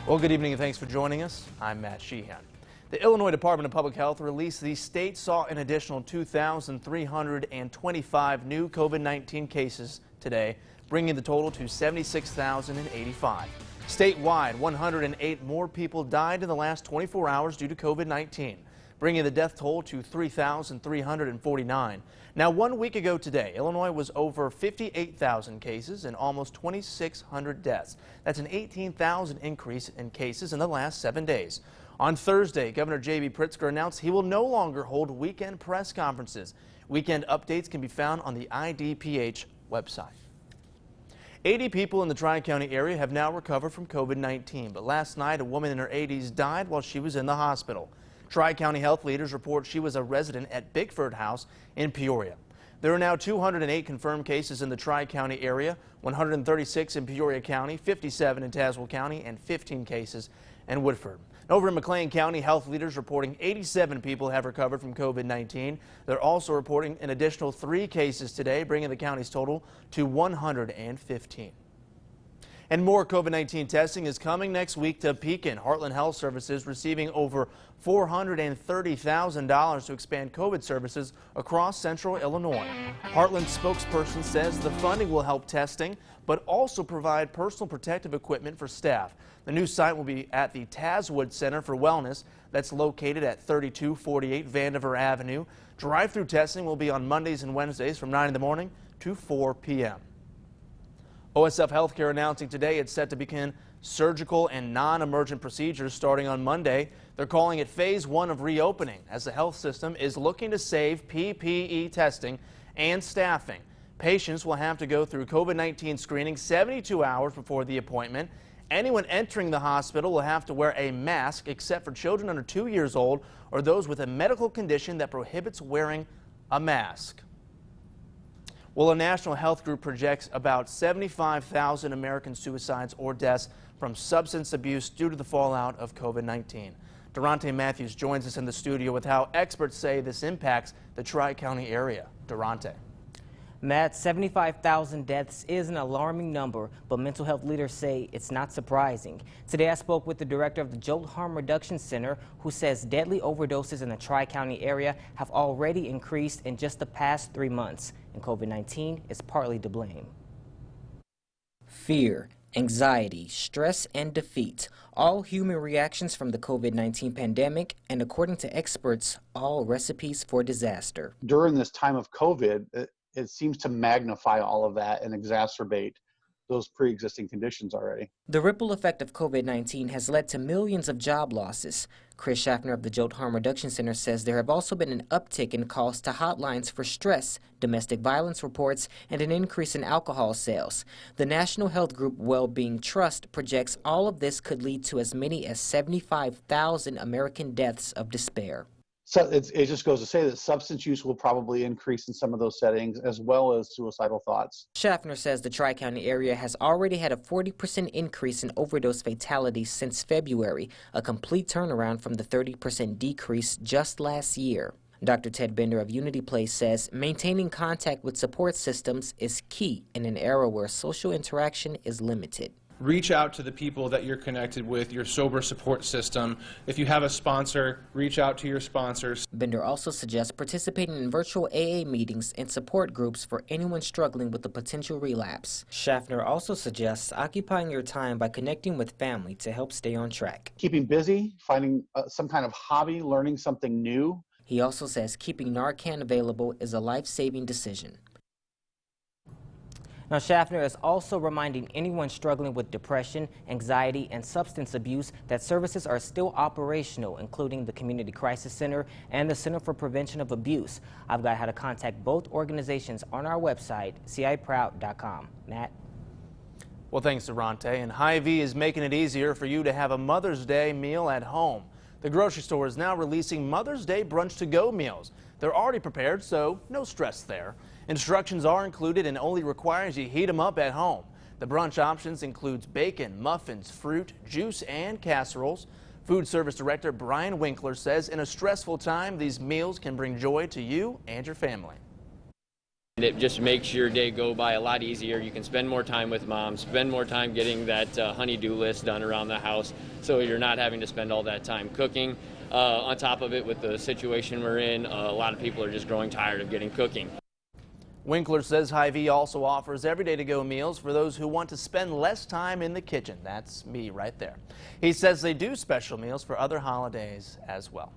Well, good evening and thanks for joining us. I'm Matt Sheehan. The Illinois Department of Public Health released the state saw an additional 2,325 new COVID-19 cases today, bringing the total to 76,085. Statewide, 108 more people died in the last 24 hours due to COVID-19, bringing the death toll to 3,349. Now, 1 week ago today, Illinois was over 58,000 cases and almost 2,600 deaths. That's an 18,000 increase in cases in the last 7 days. On Thursday, Governor J.B. Pritzker announced he will no longer hold weekend press conferences. Weekend updates can be found on the IDPH website. 80 people in the Tri-County area have now recovered from COVID-19, but last night a woman in her 80s died while she was in the hospital. Tri-County health leaders report she was a resident at Bickford House in Peoria. There are now 208 confirmed cases in the Tri-County area, 136 in Peoria County, 57 in Tazewell County, and 15 cases in Woodford. Over in McLean County, health leaders reporting 87 people have recovered from COVID-19. They're also reporting an additional 3 cases today, bringing the county's total to 115. And more COVID-19 testing is coming next week to Pekin. Heartland Health Services receiving over $430,000 to expand COVID services across central Illinois. Heartland spokesperson says the funding will help testing, but also provide personal protective equipment for staff. The new site will be at the Tazwood Center for Wellness that's located at 3248 Vandiver Avenue. Drive-through testing will be on Mondays and Wednesdays from 9 in the morning to 4 p.m. OSF Healthcare announcing today it's set to begin surgical and non-emergent procedures starting on Monday. They're calling it phase 1 of reopening as the health system is looking to save PPE testing and staffing. Patients will have to go through COVID-19 screening 72 hours before the appointment. Anyone entering the hospital will have to wear a mask except for children under 2 years old or those with a medical condition that prohibits wearing a mask. Well, a national health group projects about 75,000 American suicides or deaths from substance abuse due to the fallout of COVID-19. Durante Matthews joins us in the studio with how experts say this impacts the Tri-County area. Durante. Matt, 75,000 deaths is an alarming number, but mental health leaders say it's not surprising. Today I spoke with the director of the Jolt Harm Reduction Center, who says deadly overdoses in the Tri-County area have already increased in just the past 3 months, and COVID-19 is partly to blame. Fear, anxiety, stress, and defeat, all human reactions from the COVID-19 pandemic, and according to experts, all recipes for disaster. During this time of COVID, it seems to magnify all of that and exacerbate those pre-existing conditions already. The ripple effect of COVID-19 has led to millions of job losses. Chris Schaffner of the Jolt Harm Reduction Center says there have also been an uptick in calls to hotlines for stress, domestic violence reports, and an increase in alcohol sales. The National Health Group Wellbeing Trust projects all of this could lead to as many as 75,000 American deaths of despair. So it just goes to say that substance use will probably increase in some of those settings, as well as suicidal thoughts. Schaffner says the Tri-County area has already had a 40% increase in overdose fatalities since February, a complete turnaround from the 30% decrease just last year. Dr. Ted Bender of Unity Place says maintaining contact with support systems is key in an era where social interaction is limited. Reach out to the people that you're connected with, your sober support system. If you have a sponsor, reach out to your sponsors. Bender also suggests participating in virtual AA meetings and support groups for anyone struggling with a potential relapse. Schaffner also suggests occupying your time by connecting with family to help stay on track. Keeping busy, finding some kind of hobby, learning something new. He also says keeping Narcan available is a life-saving decision. Now, Schaffner is also reminding anyone struggling with depression, anxiety, and substance abuse that services are still operational, including the Community Crisis Center and the Center for Prevention of Abuse. I've got how to contact both organizations on our website, ciproud.com. Matt? Well, thanks, Durante. And Hy-Vee is making it easier for you to have a Mother's Day meal at home. The grocery store is now releasing Mother's Day brunch-to-go meals. They're already prepared, so no stress there. Instructions are included and only requires you heat them up at home. The brunch options includes bacon, muffins, fruit, juice, and casseroles. Food Service Director Brian Winkler says in a stressful time, these meals can bring joy to you and your family. It just makes your day go by a lot easier. You can spend more time with mom, spend more time getting that honey-do list done around the house, so you're not having to spend all that time cooking. On top of it, with the situation we're in, a lot of people are just growing tired of getting cooking. Winkler says Hy-Vee also offers everyday to-go meals for those who want to spend less time in the kitchen. That's me right there. He says they do special meals for other holidays as well.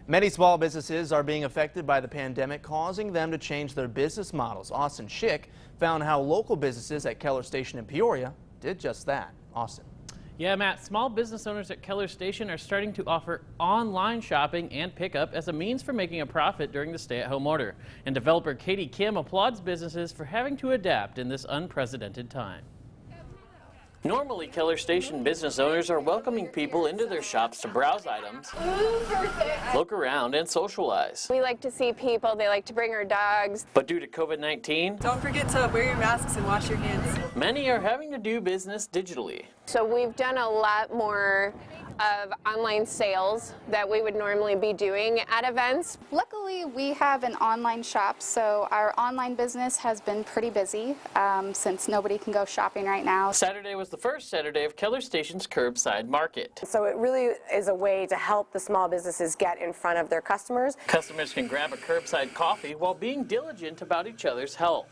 Many small businesses are being affected by the pandemic, causing them to change their business models. Austin Schick found how local businesses at Keller Station in Peoria did just that. Austin. Yeah, Matt, small business owners at Keller Station are starting to offer online shopping and pickup as a means for making a profit during the stay-at-home order. And developer Katie Kim applauds businesses for having to adapt in this unprecedented time. Normally, Keller Station business owners are welcoming people into their shops to browse items, look around, and socialize. We like to see people. They like to bring our dogs. But due to COVID-19, don't forget to wear your masks and wash your hands. Many are having to do business digitally. So we've done a lot more of online sales that we would normally be doing at events. Luckily, we have an online shop, so our online business has been pretty busy since nobody can go shopping right now. Saturday was the first Saturday of Keller Station's curbside market. So it really is a way to help the small businesses get in front of their customers. Customers can grab a curbside coffee while being diligent about each other's health.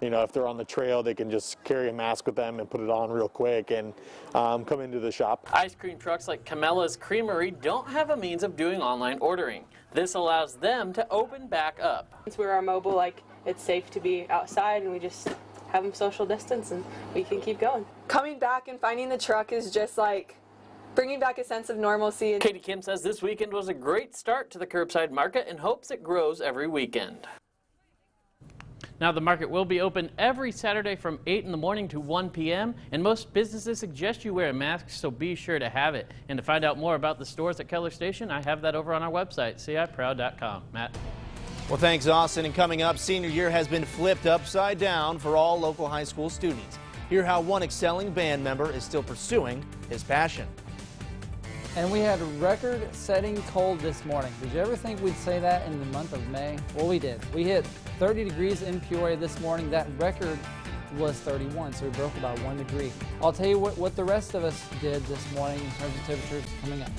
You know, if they're on the trail, they can just carry a mask with them and put it on real quick and come into the shop. Ice cream trucks like Camella's Creamery don't have a means of doing online ordering. This allows them to open back up. Since we're mobile, it's safe to be outside and we just have them social distance and we can keep going. Coming back and finding the truck is just bringing back a sense of normalcy. Katie Kim says this weekend was a great start to the curbside market and hopes it grows every weekend. Now, the market will be open every Saturday from 8 in the morning to 1 p.m. and most businesses suggest you wear a mask, so be sure to have it. And to find out more about the stores at Keller Station, I have that over on our website, ciproud.com. Matt. Well, thanks, Austin. And coming up, senior year has been flipped upside down for all local high school students. Hear how one excelling band member is still pursuing his passion. And we had a record-setting cold this morning. Did you ever think we'd say that in the month of May? Well, we did. We hit 30 degrees in Peoria this morning. That record was 31, so we broke about 1 degree. I'll tell you what the rest of us did this morning in terms of temperatures coming up.